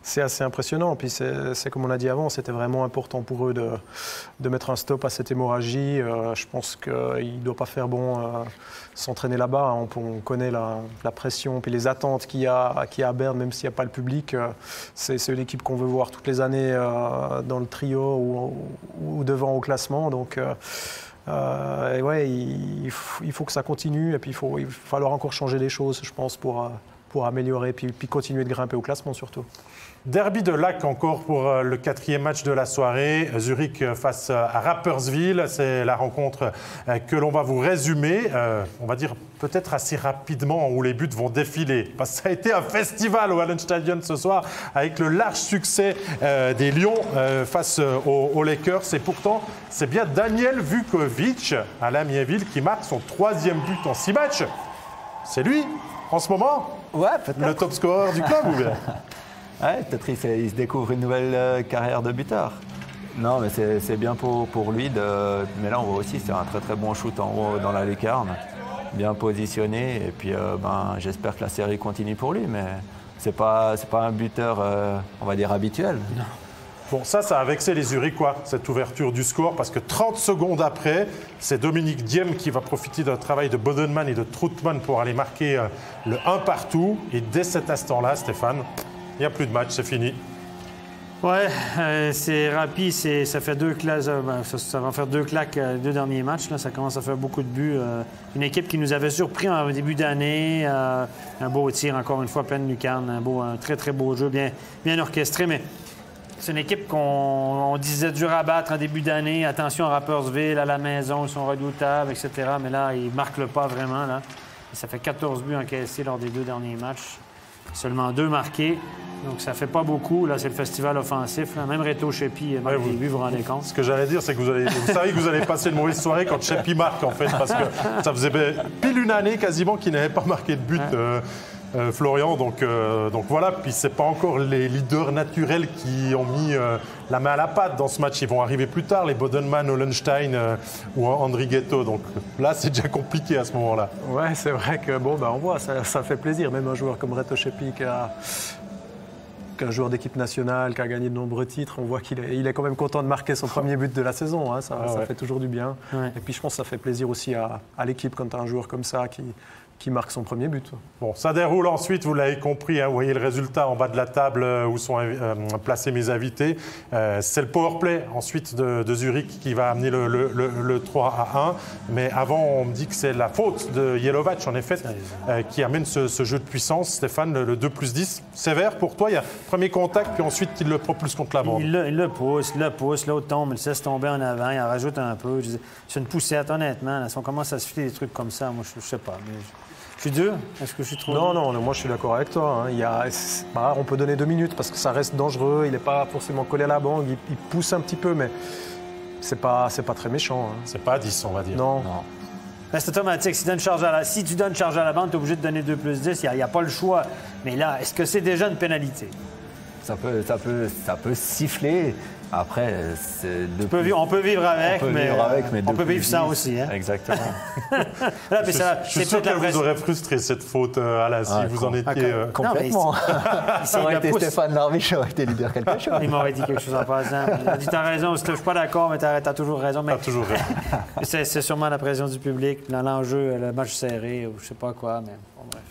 c'est assez impressionnant. Puis c'est comme on a dit avant, c'était vraiment important pour eux de mettre un stop à cette hémorragie. Je pense qu'il ne doit pas faire bon s'entraîner là-bas. On connaît la pression puis les attentes qu'il y a à Berne, même s'il n'y a pas le public. C'est une équipe qu'on veut voir toutes les années dans le trio ou devant au classement. Donc, et ouais, il faut que ça continue. Et puis il va falloir encore changer les choses, je pense, pour améliorer puis continuer de grimper au classement surtout. Derby de Lac encore pour le 4e match de la soirée. Zurich face à Rapperswil. C'est la rencontre que l'on va vous résumer, on va dire peut-être assez rapidement, où les buts vont défiler. Parce que ça a été un festival au Hallenstadion ce soir avec le large succès des Lions face aux Lakers. Et pourtant, c'est bien Daniel Vukovic à Lamiéville qui marque son 3e but en 6 matchs. C'est lui, en ce moment, le top scorer du club ou bien? Ouais, peut-être il se découvre une nouvelle carrière de buteur. Non, mais c'est bien pour lui. Mais là, on voit aussi, c'est un très très bon shoot en haut dans la lucarne. Bien positionné. Et puis, j'espère que la série continue pour lui. Mais c'est pas un buteur, on va dire, habituel. Non. Bon, ça a vexé les Zurichois, cette ouverture du score, parce que 30 secondes après, c'est Dominique Diem qui va profiter d'un travail de Bodenman et de Troutman pour aller marquer le 1 partout. Et dès cet instant-là, Stéphane, il n'y a plus de match, c'est fini. Ouais, c'est rapide, ça fait 2 claques, ça va faire 2 claques, 2 derniers matchs. Là, ça commence à faire beaucoup de buts. Une équipe qui nous avait surpris en début d'année. Un beau tir, encore une fois, pleine lucarne. Un très, très beau jeu, bien orchestré. Mais c'est une équipe qu'on disait dur à battre en début d'année. Attention à Rapperswil, à la maison, ils sont redoutables, etc. Mais là, ils ne marquent le pas vraiment. Là. Et ça fait 14 buts encaissés lors des 2 derniers matchs. Seulement 2 marqués. Donc, ça fait pas beaucoup. Là, c'est le festival offensif. Là. Même Reto Sheppy marque des buts, vous vous rendez compte? Ce que j'allais dire, c'est que vous savez que vous allez passer une mauvaise soirée quand Sheppy marque, en fait, parce que ça faisait pile une année quasiment qu'il n'avait pas marqué de but. Florian, donc voilà, puis c'est pas encore les leaders naturels qui ont mis la main à la pâte dans ce match, ils vont arriver plus tard, les Bodenman, Hollenstein ou Andri Ghetto, donc là c'est déjà compliqué à ce moment-là. Ouais, c'est vrai que on voit, ça fait plaisir, même un joueur comme Reto Sheppy qu'un joueur d'équipe nationale qui a gagné de nombreux titres, on voit qu'il est quand même content de marquer son premier but de la saison, hein, ça fait toujours du bien. Ouais. Et puis je pense que ça fait plaisir aussi à l'équipe quand tu as un joueur comme ça qui marque son premier but. Bon, ça déroule ensuite, vous l'avez compris, hein, vous voyez le résultat en bas de la table où sont placés mes invités. C'est le powerplay ensuite de Zurich qui va amener le 3-1. Mais avant, on me dit que c'est la faute de Jelovac, en effet, qui amène ce jeu de puissance. Stéphane, le 2+10, sévère pour toi. Il y a premier contact, puis ensuite il le propulse contre la bande. Il le pousse, l'autre tombe, il le laisse tomber en avant, il en rajoute un peu. C'est une poussette, honnêtement. Là, si on commence à se filer des trucs comme ça, moi, je sais pas. Mais je suis dur? Est-ce que je suis trop dur? Non, moi je suis d'accord avec toi. Hein. On peut donner 2 minutes parce que ça reste dangereux. Il n'est pas forcément collé à la bande. Il pousse un petit peu, mais c'est pas très méchant. Hein. C'est pas 10, on va dire. Non. Ben, c'est automatique. Si tu donnes charge à la bande, tu es obligé de donner 2+10. Il n'y a pas le choix. Mais là, est-ce que c'est déjà une pénalité? Ça peut siffler. Après, on peut vivre avec, mais on peut vivre sans aussi. Hein? Exactement. Là, je suis sûr que vous aurez frustré cette faute, Alain, si vous en étiez... Complètement. Ça aurait été Stéphane Larvich, j'aurais été lui dire quelque chose. Il m'aurait dit quelque chose en passant. Il a dit, t'as raison, je ne suis pas d'accord, mais t'as toujours raison. T'as toujours raison. C'est sûrement la pression du public, dans l'enjeu, le match serré, ou je ne sais pas quoi, mais bon, bref.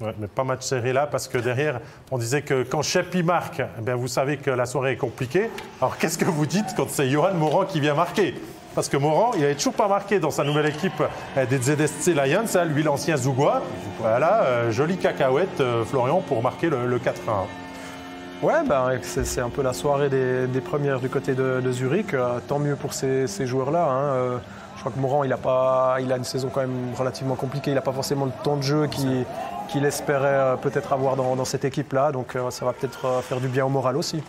Ouais, mais pas match serré là, parce que derrière, on disait que quand Sheppy marque, vous savez que la soirée est compliquée. Alors qu'est-ce que vous dites quand c'est Johan Moran qui vient marquer? Parce que Moran, il n'avait toujours pas marqué dans sa nouvelle équipe des ZSC Lions, hein, lui l'ancien Zougois. Voilà, jolie cacahuète, Florian, pour marquer le 4-1. Ouais, c'est un peu la soirée des premières du côté de Zurich. Tant mieux pour ces joueurs-là. Hein. Je crois que Morand, il a une saison quand même relativement compliquée. Il n'a pas forcément le temps de jeu qu'il espérait peut-être avoir dans cette équipe-là. Donc ça va peut-être faire du bien au moral aussi.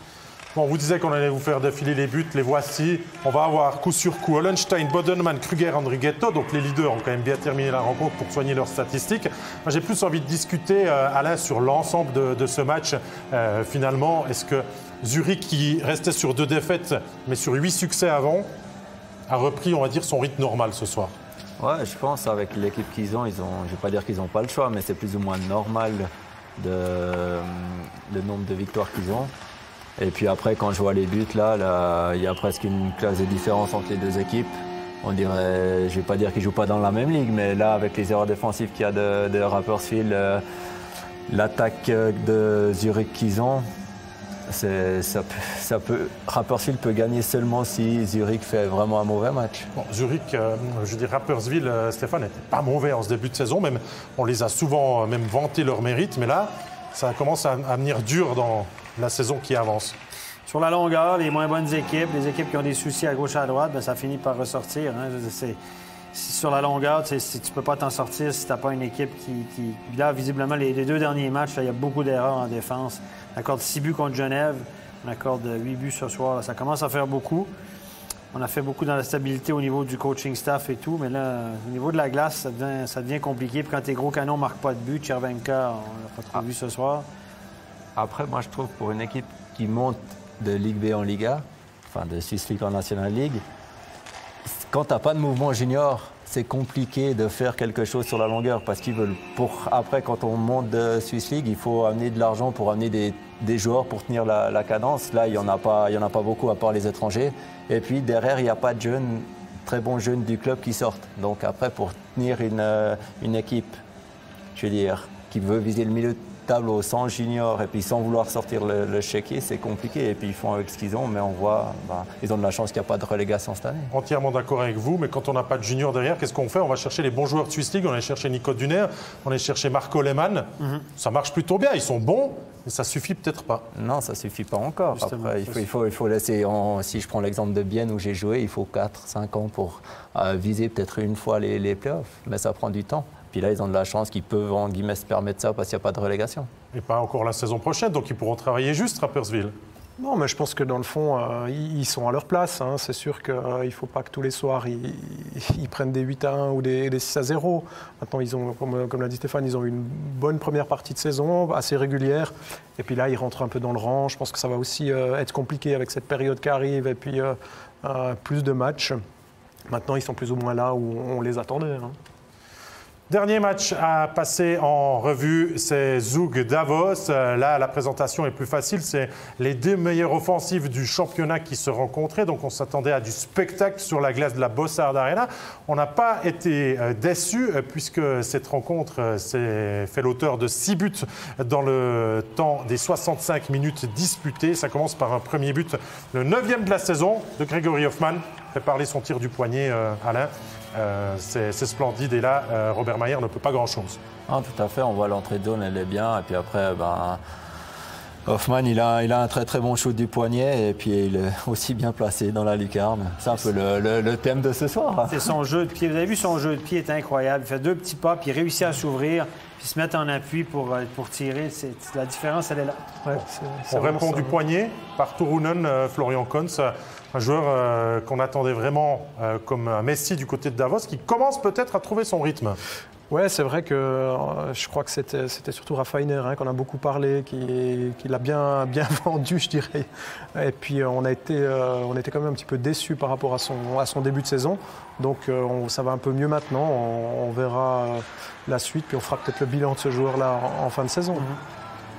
Bon, on vous disait qu'on allait vous faire défiler les buts, les voici. On va avoir coup sur coup Hollenstein, Bodenmann, Kruger, Andrighetto. Donc les leaders ont quand même bien terminé la rencontre pour soigner leurs statistiques. Moi, j'ai plus envie de discuter, Alain, sur l'ensemble de ce match. Finalement, est-ce que Zurich, qui restait sur 2 défaites, mais sur 8 succès avant, a repris, on va dire, son rythme normal ce soir? Ouais, je pense avec l'équipe qu'ils ont, je ne vais pas dire qu'ils n'ont pas le choix, mais c'est plus ou moins normal le nombre de victoires qu'ils ont. Et puis après, quand je vois les buts, là, il y a presque une classe de différence entre les 2 équipes. On dirait, je ne vais pas dire qu'ils ne jouent pas dans la même ligue, mais là, avec les erreurs défensives qu'il y a de Rapperswil, l'attaque de Zurich qu'ils ont, Rapperswil peut gagner seulement si Zurich fait vraiment un mauvais match. Bon, Zurich, je dis Rapperswil, Stéphane, n'était pas mauvais en ce début de saison. Même, on les a souvent même vanté leur mérite, mais là, ça commence à venir dur dans la saison qui avance. Sur la longueur, les moins bonnes équipes, les équipes qui ont des soucis à gauche et à droite, ça finit par ressortir. Hein. Sur la longueur, tu ne peux pas t'en sortir si tu n'as pas une équipe qui... Là, visiblement, les 2 derniers matchs, il y a beaucoup d'erreurs en défense. On accorde 6 buts contre Genève, on accorde 8 buts ce soir. Là. Ça commence à faire beaucoup. On a fait beaucoup dans la stabilité au niveau du coaching staff et tout, mais là, au niveau de la glace, ça devient compliqué. Puis quand tes gros canons ne marquent pas de but, Chervenka, on l'a pas trop vu ce soir. Après, moi, je trouve pour une équipe qui monte de Ligue B en Liga, enfin de Swiss League en National League, quand tu n'as pas de mouvement junior, c'est compliqué de faire quelque chose sur la longueur parce qu'ils veulent. Après, quand on monte de Swiss League, il faut amener de l'argent pour amener des joueurs pour tenir la cadence. Là, il n'y en a pas beaucoup à part les étrangers. Et puis derrière, il n'y a pas de jeunes, très bons jeunes du club qui sortent. Donc après, pour tenir une équipe, je veux dire, qui veut viser le milieu de tableau sans junior et puis sans vouloir sortir le chéquier, c'est compliqué. Et puis ils font avec ce qu'ils ont, mais on voit, ils ont de la chance qu'il n'y a pas de relégation cette année. Entièrement d'accord avec vous, mais quand on n'a pas de junior derrière, qu'est-ce qu'on fait? On va chercher les bons joueurs de Swiss League, on allait chercher Nico Duner, on allait chercher Marco Lehmann. Ça marche plutôt bien, ils sont bons, mais ça suffit peut-être pas. Non, ça suffit pas encore. Après, il faut laisser, si je prends l'exemple de Bienne où j'ai joué, il faut 4-5 ans pour viser peut-être une fois les playoffs, mais ça prend du temps. Puis là, ils ont de la chance qu'ils peuvent, en guillemets, se permettre ça parce qu'il n'y a pas de relégation. Et pas encore la saison prochaine, donc ils pourront travailler juste, Rapperswil. Non, mais je pense que dans le fond, ils sont à leur place. Hein. C'est sûr qu'il ne faut pas que tous les soirs, ils prennent des 8-1 ou des 6-0. Maintenant, ils ont, comme l'a dit Stéphane, ils ont eu une bonne première partie de saison, assez régulière. Et puis là, ils rentrent un peu dans le rang. Je pense que ça va aussi être compliqué avec cette période qui arrive et puis plus de matchs. Maintenant, ils sont plus ou moins là où on les attendait. Hein. Dernier match à passer en revue, c'est Zug Davos. Là, la présentation est plus facile. C'est les 2 meilleures offensives du championnat qui se rencontraient. Donc, on s'attendait à du spectacle sur la glace de la Bossard Arena. On n'a pas été déçus puisque cette rencontre s'est fait l'auteur de 6 buts dans le temps des 65 minutes disputées. Ça commence par un premier but, le 9e de la saison de Gregory Hoffman. Fait parler son tir du poignet, Alain. C'est splendide et là, Robert Mayer ne peut pas grand-chose. Ah, tout à fait, on voit l'entrée de zone, elle est bien. Et puis après, Hoffman, il a un très très bon shoot du poignet et puis il est aussi bien placé dans la lucarne. C'est un peu le thème de ce soir. C'est son jeu de pied. Vous avez vu, son jeu de pied est incroyable. Il fait 2 petits pas, puis il réussit à s'ouvrir, puis se mettre en appui pour tirer. La différence, elle est là. Ouais, on répond du poignet par Turunen, Florian Kohns. Un joueur qu'on attendait vraiment comme un Messi du côté de Davos, qui commence peut-être à trouver son rythme. Ouais, c'est vrai que je crois que c'était surtout Raffiner qu'on a beaucoup parlé, qui l'a bien vendu, je dirais. Et puis on était quand même un petit peu déçus par rapport à son début de saison. Donc ça va un peu mieux maintenant. On verra la suite, puis on fera peut-être le bilan de ce joueur-là en fin de saison.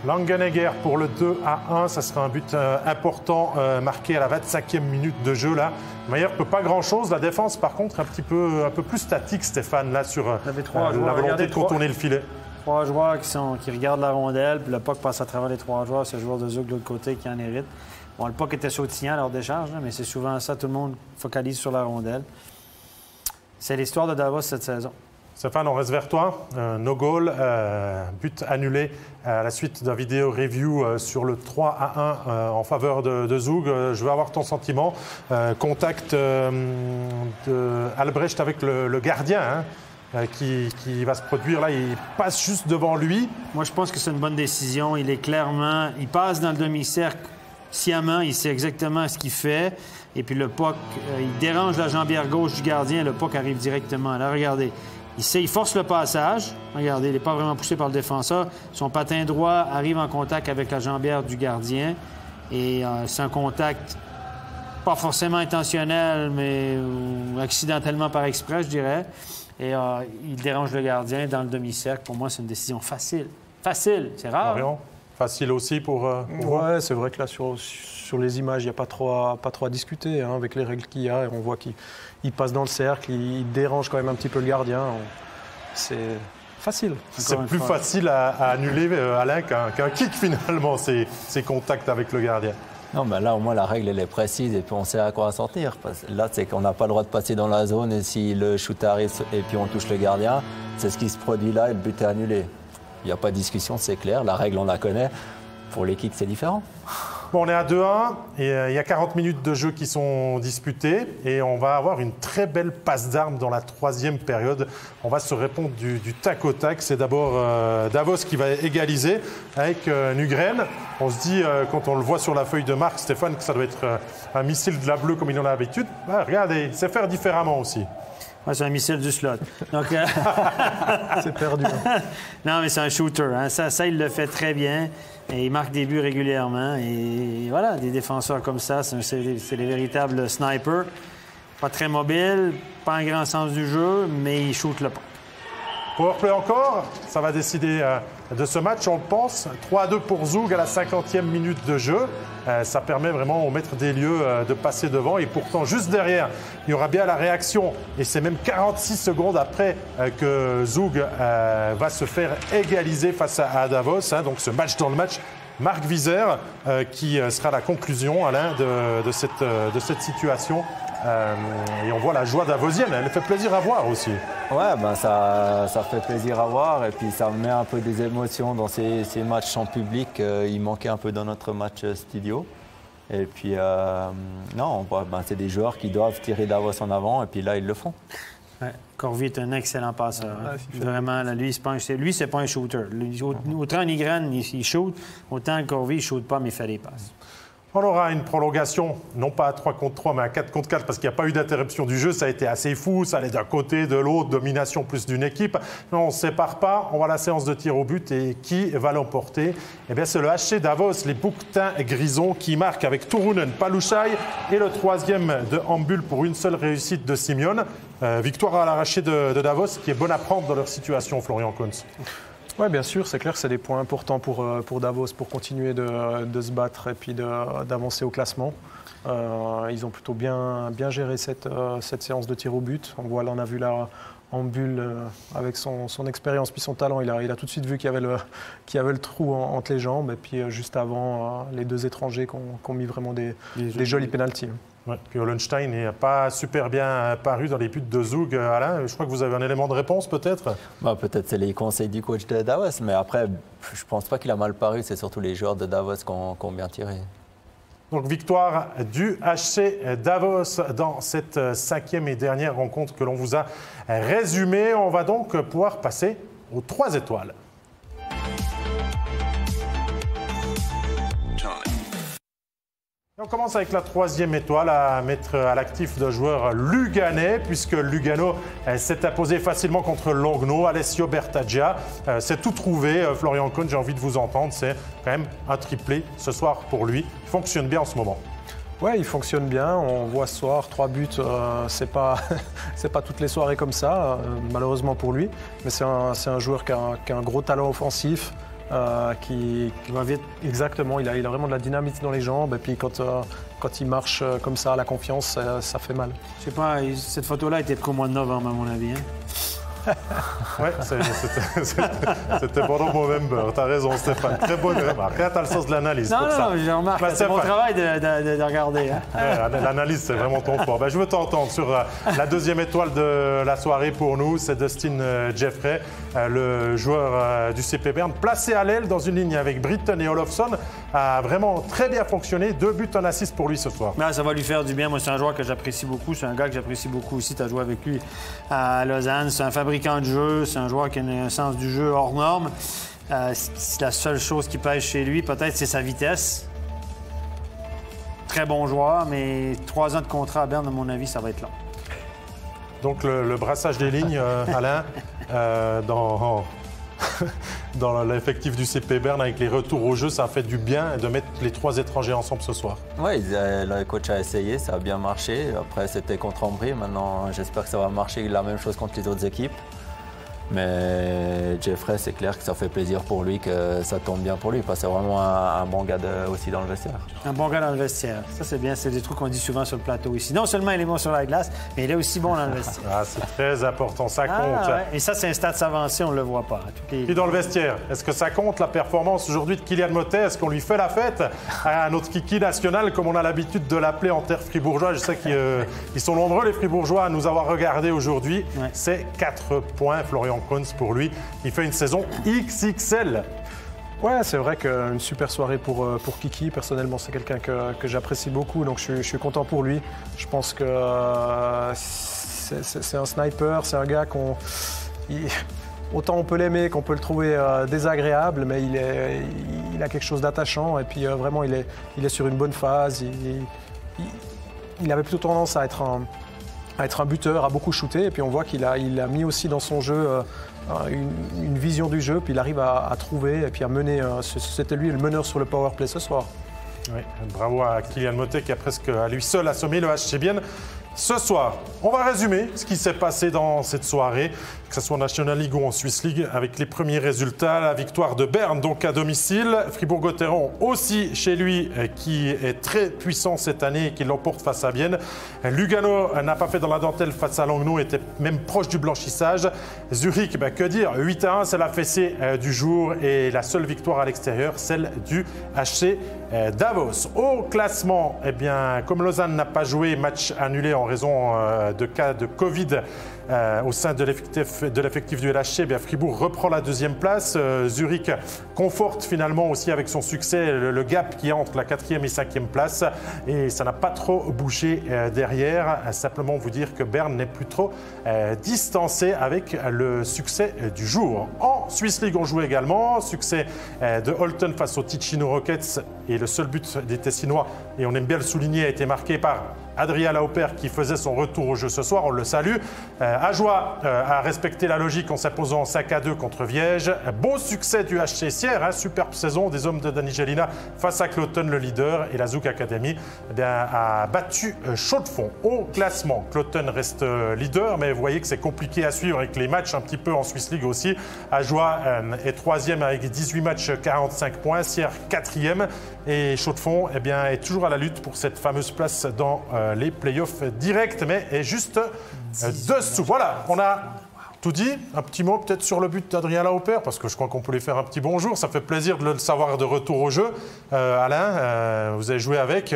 Langenegger pour le 2-1, ça sera un but important marqué à la 25e minute de jeu. Là, Mayer ne peut pas grand-chose. La défense, par contre, un peu plus statique, Stéphane, là, sur la volonté de contourner le filet. 3 joueurs qui regardent la rondelle, puis le puck passe à travers les 3 joueurs. C'est le joueur de Zug de l'autre côté qui en hérite. Bon, le puck était sautillant à leur décharge, mais c'est souvent ça, tout le monde focalise sur la rondelle. C'est l'histoire de Davos cette saison. Stéphane, on reste vers toi. No goal, but annulé à la suite d'un vidéo review sur le 3-1 en faveur de Zug. Je veux avoir ton sentiment. Contact de Albrecht avec le gardien qui va se produire là. Il passe juste devant lui. Moi, je pense que c'est une bonne décision. Il passe dans le demi-cercle sciemment. Il sait exactement ce qu'il fait. Et puis le puck, il dérange la jambière gauche du gardien. Le puck arrive directement. Là, regardez. Il force le passage. Regardez, il n'est pas vraiment poussé par le défenseur. Son patin droit arrive en contact avec la jambière du gardien. Et c'est un contact pas forcément intentionnel, mais accidentellement par exprès, je dirais. Et il dérange le gardien dans le demi-cercle. Pour moi, c'est une décision facile. Facile, c'est rare. Marion, facile aussi pour ouais, c'est vrai que là, sur les images, il n'y a pas trop à discuter avec les règles qu'il y a. Et on voit qu'il passe dans le cercle, il dérange quand même un petit peu le gardien. C'est facile. C'est plus facile à annuler, Alain, qu'un kick finalement, ces contacts avec le gardien. Non, mais là, au moins, la règle, elle est précise et puis on sait à quoi s'en tenir. Là, c'est qu'on n'a pas le droit de passer dans la zone et si le shoot arrive et puis on touche le gardien, c'est ce qui se produit là et le but est annulé. Il n'y a pas de discussion, c'est clair. La règle, on la connaît. Pour les kicks, c'est différent. Bon, on est à 2-1 et il y a 40 minutes de jeu qui sont disputées et on va avoir une très belle passe d'armes dans la troisième période. On va se répondre du tac au tac. C'est d'abord Davos qui va égaliser avec Nygren. On se dit, quand on le voit sur la feuille de marque, Stéphane, que ça doit être un missile de la bleue comme il en a l'habitude. Bah, regardez, c'est faire différemment aussi. Ouais, c'est un missile du slot. Donc, c'est perdu. Non, mais c'est un shooter. Ça, il le fait très bien. Et il marque des buts régulièrement. Et voilà, des défenseurs comme ça, c'est des véritables snipers. Pas très mobiles, pas un grand sens du jeu, mais il shoot le pas. Powerplay encore, ça va décider de ce match, on le pense. 3-2 pour Zug à la 50e minute de jeu. Ça permet vraiment au maître des lieux de passer devant. Et pourtant, juste derrière, il y aura bien la réaction. Et c'est même 46 secondes après que Zug va se faire égaliser face à Davos. Donc ce match dans le match. Marc Wieser qui sera la conclusion, Alain, de cette situation. Et on voit la joie davosienne, elle fait plaisir à voir aussi. Ouais, ben ça fait plaisir à voir et puis ça met un peu des émotions dans ces matchs en public. Il manquait un peu dans notre match studio. Et puis, non, c'est des joueurs qui doivent tirer Davos en avant et puis là, ils le font. Ouais. Corvi est un excellent passeur. Vraiment, là, lui, c'est pas un shooter. Autant Nygren, il shoot, autant Corvi, il ne shoot pas, mais il fait des passes. On aura une prolongation, non pas à 3 contre 3, mais à 4 contre 4, parce qu'il n'y a pas eu d'interruption du jeu. Ça a été assez fou, ça allait d'un côté, de l'autre, domination plus d'une équipe. Non, on ne se sépare pas, on voit la séance de tir au but et qui va l'emporter? Eh bien, c'est le HC Davos, les Bouquetins Grisons, qui marquent avec Turunen, Palushai et le troisième de Ambul pour une seule réussite de Simeon. Victoire à l'arraché de Davos, qui est bonne à prendre dans leur situation, Florian Kunz. Oui, bien sûr, c'est clair que c'est des points importants pour Davos pour continuer de se battre et puis d'avancer au classement. Ils ont plutôt bien géré cette séance de tir au but. On voit, là, on a vu là Ambul avec son expérience puis son talent. Il a tout de suite vu qu'il y avait le trou entre les jambes. Et puis juste avant, les deux étrangers qui ont mis vraiment des jolis pénaltys. Ouais. Puis Hollenstein n'est pas super bien paru dans les buts de Zug. Alain, je crois que vous avez un élément de réponse peut-être? Peut-être c'est les conseils du coach de Davos, mais après, je ne pense pas qu'il a mal paru. C'est surtout les joueurs de Davos qui ont bien tiré. Donc victoire du HC Davos dans cette 5e et dernière rencontre que l'on vous a résumée. On va donc pouvoir passer aux 3 étoiles. On commence avec la 3e étoile à mettre à l'actif de joueur luganais, puisque Lugano s'est imposé facilement contre Longno. Alessio Bertaggia s'est tout trouvé. Florian Kohn, j'ai envie de vous entendre. C'est quand même un triplé ce soir pour lui. Il fonctionne bien en ce moment. Oui, il fonctionne bien. On voit ce soir 3 buts. C'est pas toutes les soirées comme ça, malheureusement pour lui. Mais c'est un joueur qui a un gros talent offensif. Qui va vite. Exactement, il a vraiment de la dynamite dans les jambes et puis quand il marche comme ça, la confiance, ça fait mal. Je sais pas, cette photo-là a été prise au mois de novembre à mon avis. Ouais, c'était pendant Movember. T'as raison, Stéphane. Très bonne remarque. Là, t'as le sens de l'analyse. Non, je remarque. C'est mon travail de regarder. Hein. Ouais, l'analyse, c'est vraiment ton fort. Je veux t'entendre sur la deuxième étoile de la soirée pour nous. C'est Dustin Jeffrey, le joueur du CP Berne, placé à l'aile dans une ligne avec Britton et Olofsson. A vraiment très bien fonctionné. 2 buts, 1 assist pour lui ce soir. Ouais, ça va lui faire du bien. Moi, c'est un joueur que j'apprécie beaucoup. C'est un gars que j'apprécie beaucoup aussi. Tu as joué avec lui à Lausanne. C'est un fabricant de jeu. C'est un joueur qui a un sens du jeu hors norme. C'est la seule chose qui pèse chez lui, peut-être, c'est sa vitesse. Très bon joueur, mais 3 ans de contrat à Berne, à mon avis, ça va être long. Donc, le brassage des lignes, Alain, dans l'effectif du CP Berne, avec les retours au jeu, ça a fait du bien de mettre les 3 étrangers ensemble ce soir. Oui, le coach a essayé, ça a bien marché. Après, c'était contre Ambry. Maintenant, j'espère que ça va marcher la même chose contre les autres équipes. Mais Jeffrey, c'est clair que ça fait plaisir pour lui, que ça tombe bien pour lui, parce que c'est vraiment un bon gars aussi dans le vestiaire. Un bon gars dans le vestiaire. Ça, c'est bien. C'est des trucs qu'on dit souvent sur le plateau ici. Non seulement il est bon sur la glace, mais il est aussi bon dans le vestiaire. Ah, c'est très important. Ça compte. Ouais. Et ça, c'est un stade avancé, on ne le voit pas. Puis dans le vestiaire, est-ce que ça compte la performance aujourd'hui de Kylian Motet? Est-ce qu'on lui fait la fête à notre kiki national, comme on a l'habitude de l'appeler en terre fribourgeois? Je sais qu'ils sont nombreux, les fribourgeois, à nous avoir regardés aujourd'hui. Ouais. C'est 4 points, Florian Kreuns, pour lui. Il fait une saison XXL. Ouais, c'est vrai qu'une super soirée pour Kiki. Personnellement, c'est quelqu'un que j'apprécie beaucoup, donc je suis content pour lui. Je pense que c'est un sniper, c'est un gars autant on peut l'aimer qu'on peut le trouver désagréable, mais il a quelque chose d'attachant et puis vraiment il est sur une bonne phase. Il avait plutôt tendance à être un buteur, à beaucoup shooter, et puis on voit qu'il a mis aussi dans son jeu une vision du jeu, puis il arrive à trouver et puis à mener. C'était lui le meneur sur le power play ce soir. Oui, bravo à Kylian Motet qui a presque à lui seul assommé le HC Bienne. Ce soir, on va résumer ce qui s'est passé dans cette soirée, que ce soit en National League ou en Swiss League, avec les premiers résultats. La victoire de Berne, donc à domicile. Fribourg-Gotteron aussi chez lui, qui est très puissant cette année et qui l'emporte face à Bienne. Lugano n'a pas fait dans la dentelle face à Langnau, était même proche du blanchissage. Zurich, que dire, 8-1, c'est la fessée du jour et la seule victoire à l'extérieur, celle du HC Davos. Au classement, comme Lausanne n'a pas joué, match annulé en raison de cas de Covid au sein de l'effectif du LHC, Fribourg reprend la 2e place. Zurich conforte finalement aussi avec son succès le gap qui est entre la 4e et 5e place. Et ça n'a pas trop bougé derrière. Simplement vous dire que Berne n'est plus trop distancé avec le succès du jour. En Swiss League, on joue également. Succès de Holton face aux Ticino Rockets. Et le seul but des Tessinois, et on aime bien le souligner, a été marqué par Adrien Lauper qui faisait son retour au jeu ce soir, on le salue. Ajoie a respecté la logique en s'imposant 5-2 contre Viège. Beau succès du HC Sierre, superbe saison des hommes de Dani Gelina face à Cloton, le leader, et la Zouk Academy a battu Chaux-de-Fonds. Au classement, Cloton reste leader, mais vous voyez que c'est compliqué à suivre avec les matchs un petit peu en Swiss League aussi. Ajoie est 3e avec 18 matchs, 45 points. Sierre 4e et Chaux-de-Fonds est toujours à la lutte pour cette fameuse place dans les playoffs directs, mais est juste dessous. Voilà, on a tout dit. Un petit mot peut-être sur le but d'Adrien Lauper, parce que je crois qu'on peut lui faire un petit bonjour. Ça fait plaisir de le savoir de retour au jeu. Alain, vous avez joué avec.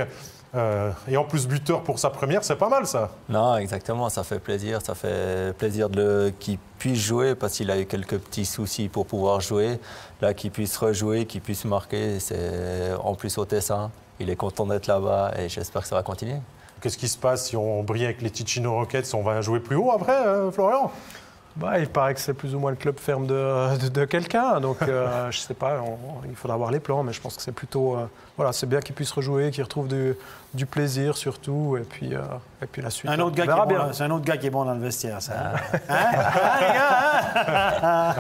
Et en plus buteur pour sa première, c'est pas mal ça. Non, exactement, ça fait plaisir. Ça fait plaisir qu'il puisse jouer, parce qu'il a eu quelques petits soucis pour pouvoir jouer. Là, qu'il puisse rejouer, qu'il puisse marquer, c'est en plus au Tessin. Il est content d'être là-bas et j'espère que ça va continuer. Qu'est-ce qui se passe si on brille avec les Ticino Rockets? On va jouer plus haut après, Florian? Il paraît que c'est plus ou moins le club ferme de quelqu'un, donc je sais pas, il faudra voir les plans, mais je pense que c'est plutôt, c'est bien qu'il puisse rejouer, qu'il retrouve du plaisir surtout, et puis la suite. C'est un autre gars qui est bon dans le vestiaire, ça. Hein, les gars,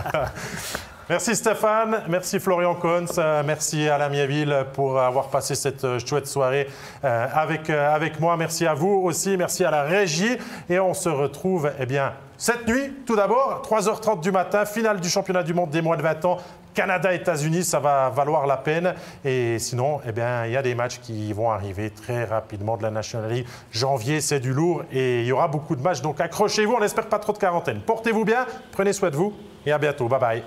hein? Merci Stéphane, merci Florian Kohns, merci Alain Miéville pour avoir passé cette chouette soirée avec moi. Merci à vous aussi, merci à la régie. Et on se retrouve cette nuit, tout d'abord, 3h30 du matin, finale du championnat du monde des moins de 20 ans. Canada-États-Unis, ça va valoir la peine. Et sinon, il y a des matchs qui vont arriver très rapidement de la National League. Janvier, c'est du lourd et il y aura beaucoup de matchs. Donc accrochez-vous, on n'espère pas trop de quarantaine. Portez-vous bien, prenez soin de vous et à bientôt. Bye bye.